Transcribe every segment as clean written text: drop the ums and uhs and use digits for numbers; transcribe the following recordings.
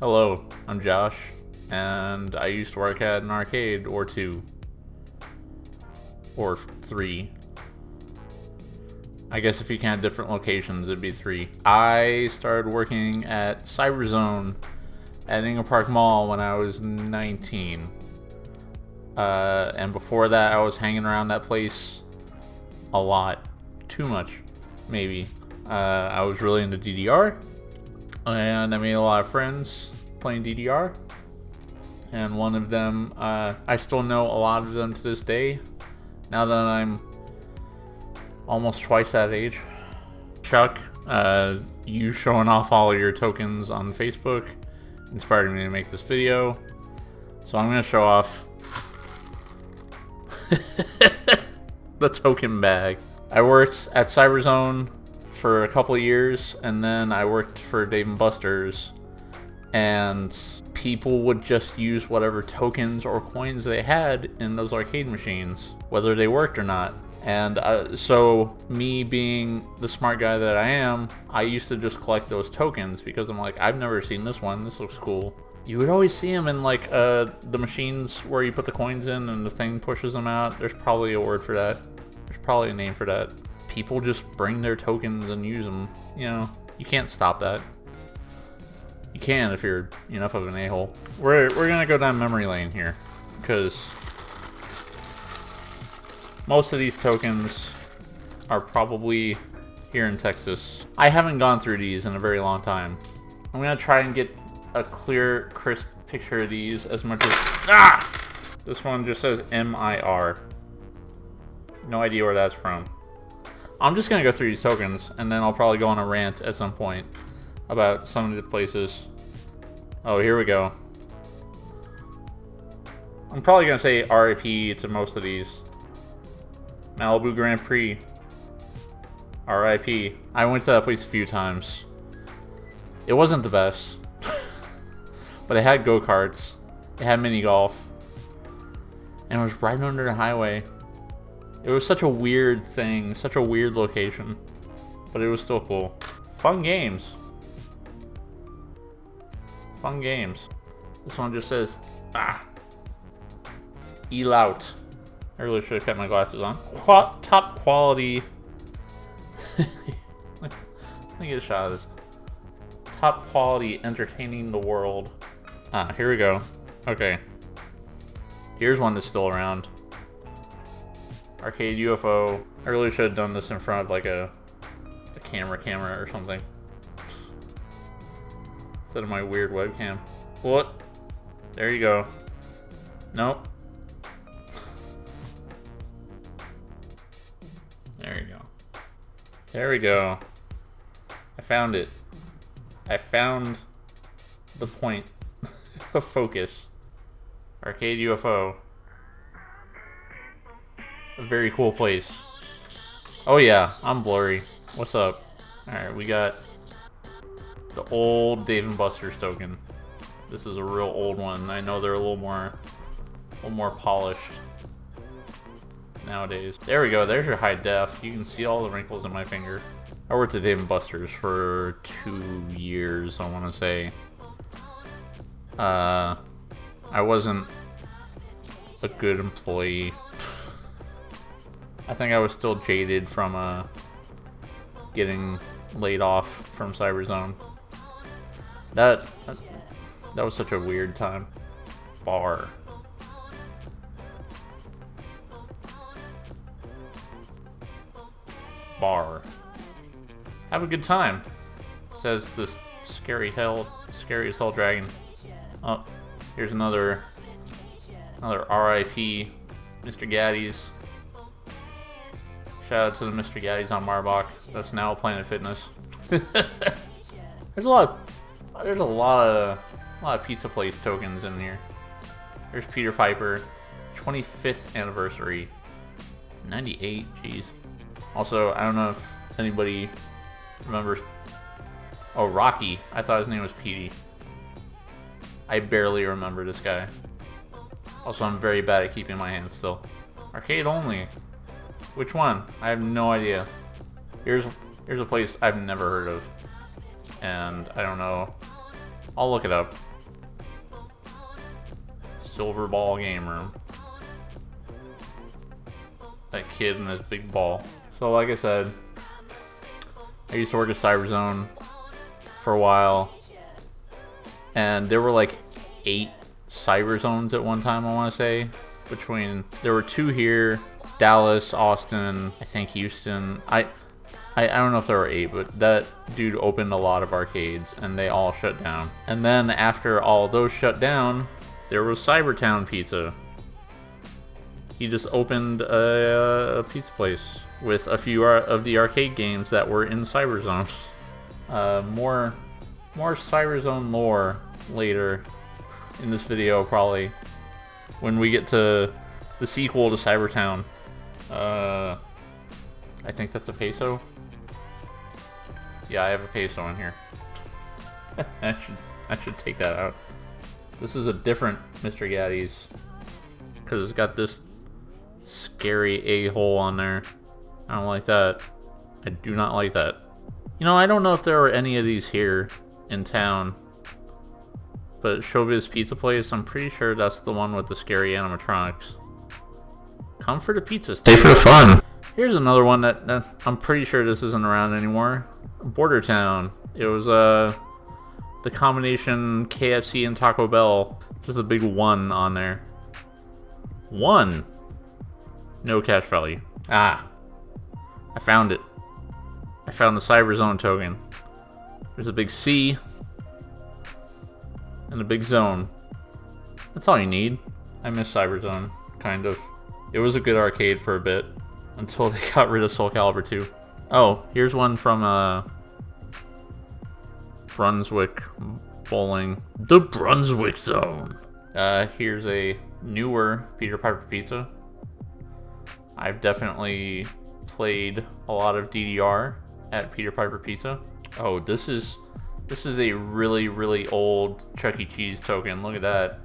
Hello, I'm Josh, and I used to work at an arcade or two. Or three. I guess if you count different locations, it'd be three. I started working at Cyberzone at Ingham Park Mall when I was 19. And before that, I was hanging around that place a lot. Too much, maybe. I was really into DDR, and I made a lot of friends playing DDR. And one of them, I still know a lot of them to this day, now that I'm almost twice that age. Chuck, you showing off all your tokens on Facebook inspired me to make this video. So I'm going to show off the token bag. I worked at Cyberzone for a couple of years, and then I worked for Dave & Buster's, and people would just use whatever tokens or coins they had in those arcade machines, whether they worked or not. And so me being the smart guy that I am, I used to just collect those tokens because I'm like, I've never seen this one. This looks cool. You would always see them in like the machines where you put the coins in and the thing pushes them out. There's probably a word for that. There's probably a name for that. People just bring their tokens and use them. You know, you can't stop that. You can if you're enough of an a-hole. We're gonna go down memory lane here, because most of these tokens are probably here in Texas. I haven't gone through these in a very long time. I'm gonna try and get a clear, crisp picture of these as much as... This one just says MIR. No idea where that's from. I'm just gonna go through these tokens, and then I'll probably go on a rant at some point about some of the places. Oh, here we go. I'm probably gonna say RIP to most of these. Malibu Grand Prix. RIP. I went to that place a few times. It wasn't the best. But it had go-karts. It had mini golf. And it was right under the highway. It was such a weird thing. Such a weird location. But it was still cool. Fun games. Fun games. This one just says, E-lout. I really should have kept my glasses on. Top quality. Let me get a shot of this. Top quality entertaining the world. Here we go. Okay. Here's one that's still around. Arcade UFO. I really should have done this in front of like a camera or something. Instead of my weird webcam. What? There you go. Nope. There you go. There we go. I found it. I found the point of focus. Arcade UFO. A very cool place. Oh yeah, I'm blurry. What's up? Alright, we got the old Dave & Buster's token. This is a real old one. I know they're a little more polished nowadays. There we go. There's your high def. You can see all the wrinkles in my finger. I worked at Dave & Buster's for 2 years, I want to say. I wasn't a good employee. I think I was still jaded from getting laid off from Cyberzone. That was such a weird time. Bar. Have a good time, says this scary as hell dragon. Oh, here's another RIP Mr. Gaddy's. Shout out to the Mr. Gaddy's on Marbach. That's now Planet Fitness. There's a lot of pizza place tokens in here. There's Peter Piper, 25th anniversary, 98. Jeez. Also, I don't know if anybody remembers. Oh, Rocky. I thought his name was Petey. I barely remember this guy. Also, I'm very bad at keeping my hands still. Arcade only. Which one? I have no idea. Here's a place I've never heard of. And I don't know. I'll look it up. Silver Ball Game Room. That kid and his big ball. So like I said, I used to work at Cyberzone for a while. And there were like 8 Cyberzones at one time, I want to say. There were 2 here, Dallas, Austin, I think Houston. I don't know if there were 8, but that dude opened a lot of arcades and they all shut down. And then after all those shut down, there was Cybertown Pizza. He just opened a pizza place with a few of the arcade games that were in Cyberzone. More Cyberzone lore later in this video, probably when we get to the sequel to Cybertown. I think that's a peso. Yeah, I have a peso in here. I should take that out. This is a different Mr. Gaddy's because it's got this scary a-hole on there. I don't like that. I do not like that. You know, I don't know if there are any of these here in town, but Showbiz Pizza Place, I'm pretty sure that's the one with the scary animatronics. Come for the pizza. Stay for the fun. Here's another one that I'm pretty sure this isn't around anymore. Border Town. It was the combination KFC and Taco Bell. Just a big 1 on there. 1. No cash value. Ah. I found it. I found the Cyberzone token. There's a big C and a big zone. That's all you need. I miss Cyberzone, kind of. It was a good arcade for a bit until they got rid of Soul Calibur 2. Oh, here's one from Brunswick Bowling. The Brunswick Zone. Here's a newer Peter Piper Pizza. I've definitely played a lot of DDR at Peter Piper Pizza. Oh, this is a really, really old Chuck E. Cheese token. Look at that.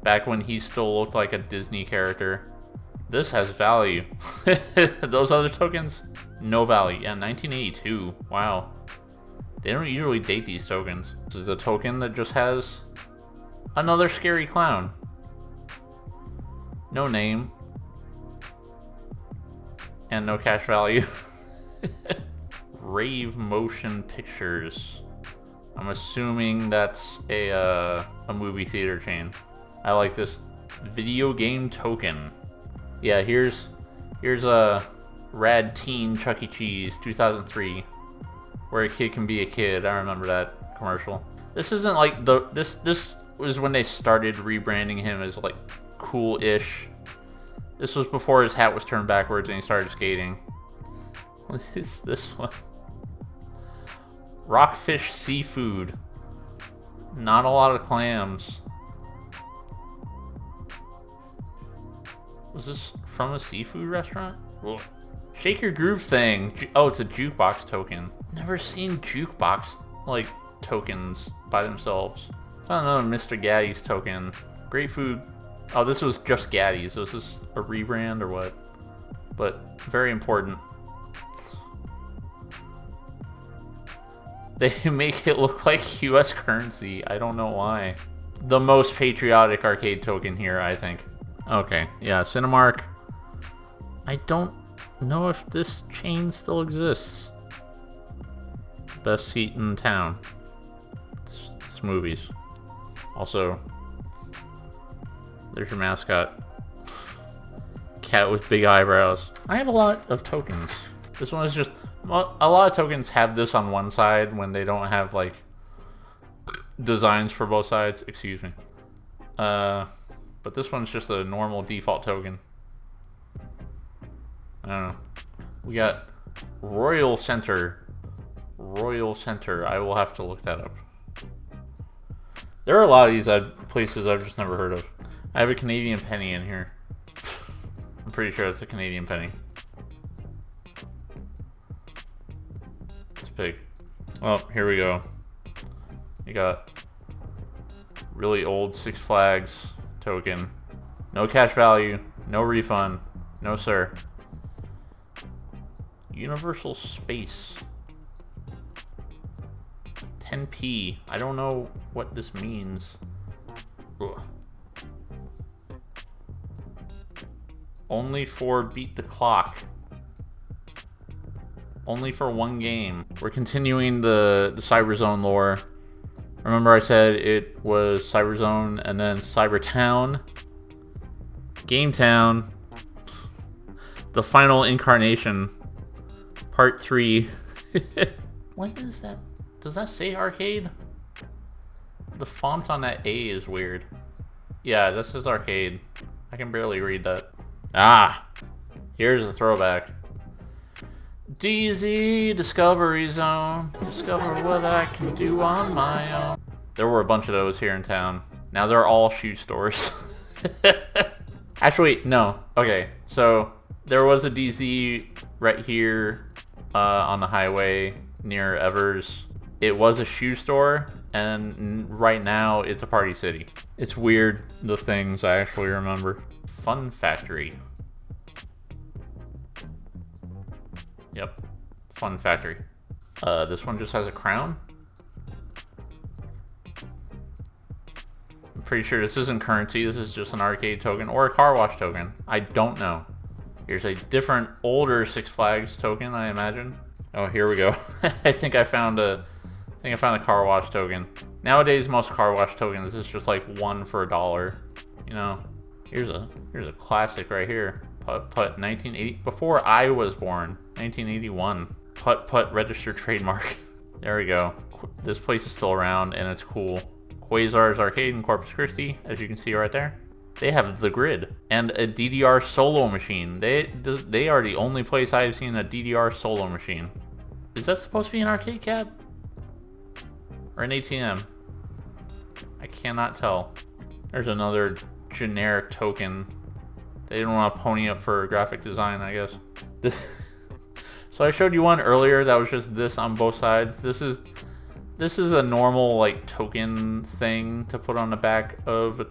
Back when he still looked like a Disney character. This has value. Those other tokens, no value. Yeah, 1982. Wow. They don't usually date these tokens. This is a token that just has another scary clown. No name. And no cash value. Rave Motion Pictures. I'm assuming that's a movie theater chain. I like this. Video game token. Yeah, here's a Rad Teen Chuck E. Cheese 2003, where a kid can be a kid. I remember that commercial. This isn't like this was when they started rebranding him as like cool-ish. This was before his hat was turned backwards and he started skating. What is this one? Rockfish Seafood. Not a lot of clams. Was this from a seafood restaurant? Ugh. Shake Your Groove Thing. Oh, it's a jukebox token. Never seen jukebox like tokens by themselves. Found another Mr. Gaddy's token. Great food. Oh, this was just Gaddy's. Was this a rebrand or what? But very important. They make it look like US currency. I don't know why. The most patriotic arcade token here, I think. Okay, yeah, Cinemark. I don't know if this chain still exists. Best seat in town. It's movies. Also, there's your mascot. Cat with big eyebrows. I have a lot of tokens. This one is just... Well, a lot of tokens have this on one side when they don't have, like, designs for both sides. Excuse me. But this one's just a normal default token. I don't know. We got Royal Center. Royal Center. I will have to look that up. There are a lot of these places I've just never heard of. I have a Canadian penny in here. I'm pretty sure it's a Canadian penny. It's big. Well, here we go. You got really old Six Flags token. No cash value. No refund. No sir. Universal Space. 10p. I don't know what this means. Ugh. Only for Beat the Clock. Only for one game. We're continuing the Cyberzone lore. Remember I said it was Cyberzone and then Cybertown. Game Town. The final incarnation. Part 3. What is that? Does that say arcade? The font on that A is weird. Yeah, this is arcade. I can barely read that. Ah! Here's the throwback. DZ Discovery Zone. Discover what I can do on my own. There were a bunch of those here in town. Now they're all shoe stores. Actually, no. Okay, so there was a DZ right here on the highway near Evers. It was a shoe store, and right now it's a party city. It's weird, the things I actually remember. Fun Factory. Yep, Fun Factory. This one just has a crown. I'm pretty sure this isn't currency, this is just an arcade token or a car wash token. I don't know. Here's a different, older Six Flags token, I imagine. Oh, here we go. I think I found a car wash token. Nowadays, most car wash tokens is just like one for $1. You know, here's a classic right here. Putt Putt 1980, before I was born, 1981. Putt Putt registered trademark. There we go. This place is still around and it's cool. Quasar's Arcade in Corpus Christi, as you can see right there. They have the grid and a DDR solo machine. They are the only place I've seen a DDR solo machine. Is that supposed to be an arcade cab? Or an ATM? I cannot tell. There's another generic token. They didn't want to pony up for graphic design, I guess. So I showed you one earlier that was just this on both sides. This is a normal like token thing to put on the back of,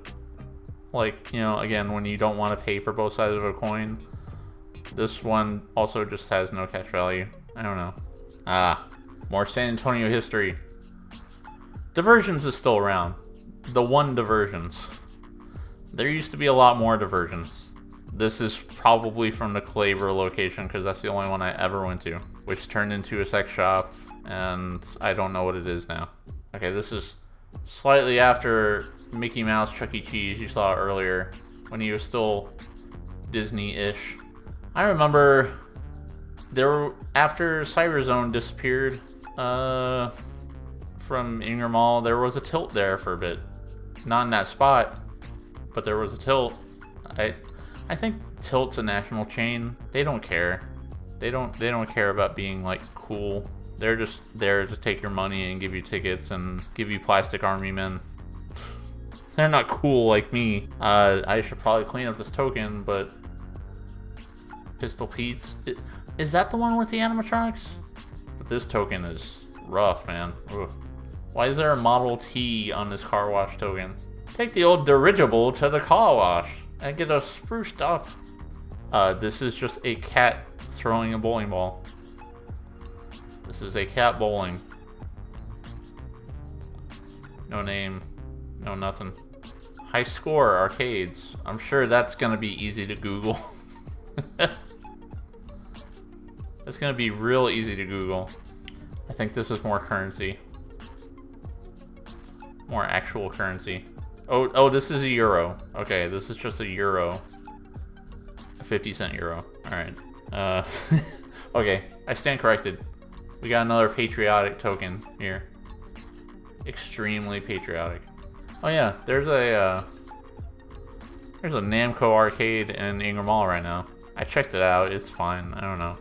like, you know, again, when you don't want to pay for both sides of a coin. This one also just has no cash value. I don't know. Ah, more San Antonio history. Diversions is still around. The one Diversions. There used to be a lot more Diversions. This is probably from the Claver location because that's the only one I ever went to, which turned into a sex shop, and I don't know what it is now. Okay, this is slightly after Mickey Mouse Chuck E. Cheese you saw earlier, when he was still Disney-ish. I remember after Cyberzone disappeared from Ingram Mall, there was a tilt there for a bit. Not in that spot, but there was a tilt. I think Tilt's a national chain. They don't care. They don't care about being like cool. They're just there to take your money and give you tickets and give you plastic army men. They're not cool like me. I should probably clean up this token, but Pistol Pete's, is that the one with the animatronics? But this token is rough, man. Ugh. Why is there a Model T on this car wash token? Take the old dirigible to the car wash and get us spruced up. This is just a cat throwing a bowling ball. This is a cat bowling. No name, no nothing. High Score Arcades. I'm sure that's gonna be easy to Google. It's gonna be real easy to Google. I think this is more currency. More actual currency. Oh, this is a euro. Okay, this is just a euro. A 50-cent euro. Alright. Okay, I stand corrected. We got another patriotic token here. Extremely patriotic. Oh yeah, there's a Namco arcade in Ingram Mall right now. I checked it out, it's fine, I don't know.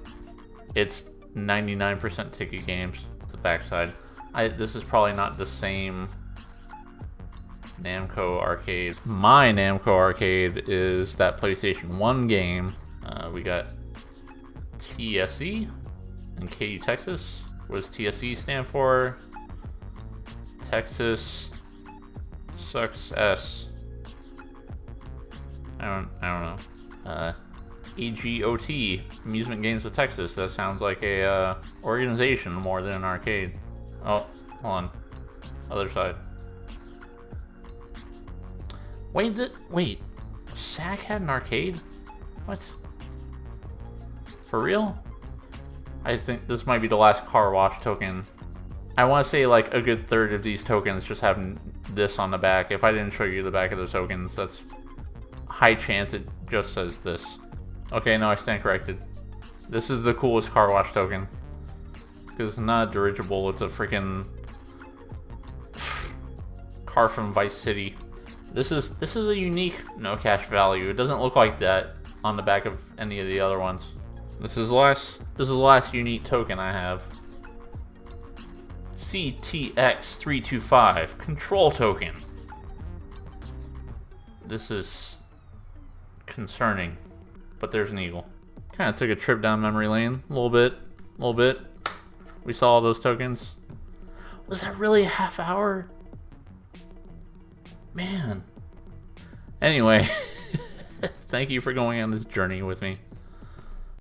It's 99% ticket games. It's the backside. This is probably not the same Namco arcade. My Namco arcade is that PlayStation 1 game. We got TSE in Katy, Texas. What does TSE stand for? Texas sucks S. I don't know. EGOT, Amusement Games of Texas. That sounds like a organization more than an arcade. Oh, hold on. Other side. Wait, SAC had an arcade? What? For real? I think this might be the last car wash token. I want to say like a good third of these tokens just have this on the back. If I didn't show you the back of the tokens, that's high chance it just says this. Okay, no, I stand corrected. This is the coolest car wash token. Because it's not a dirigible, it's a freaking car from Vice City. This is a unique no cash value. It doesn't look like that on the back of any of the other ones. This is the last unique token I have. CTX325 control token. This is concerning, but there's an eagle. Kind of took a trip down memory lane, a little bit. We saw all those tokens. Was that really a half hour? Man. Anyway, thank you for going on this journey with me.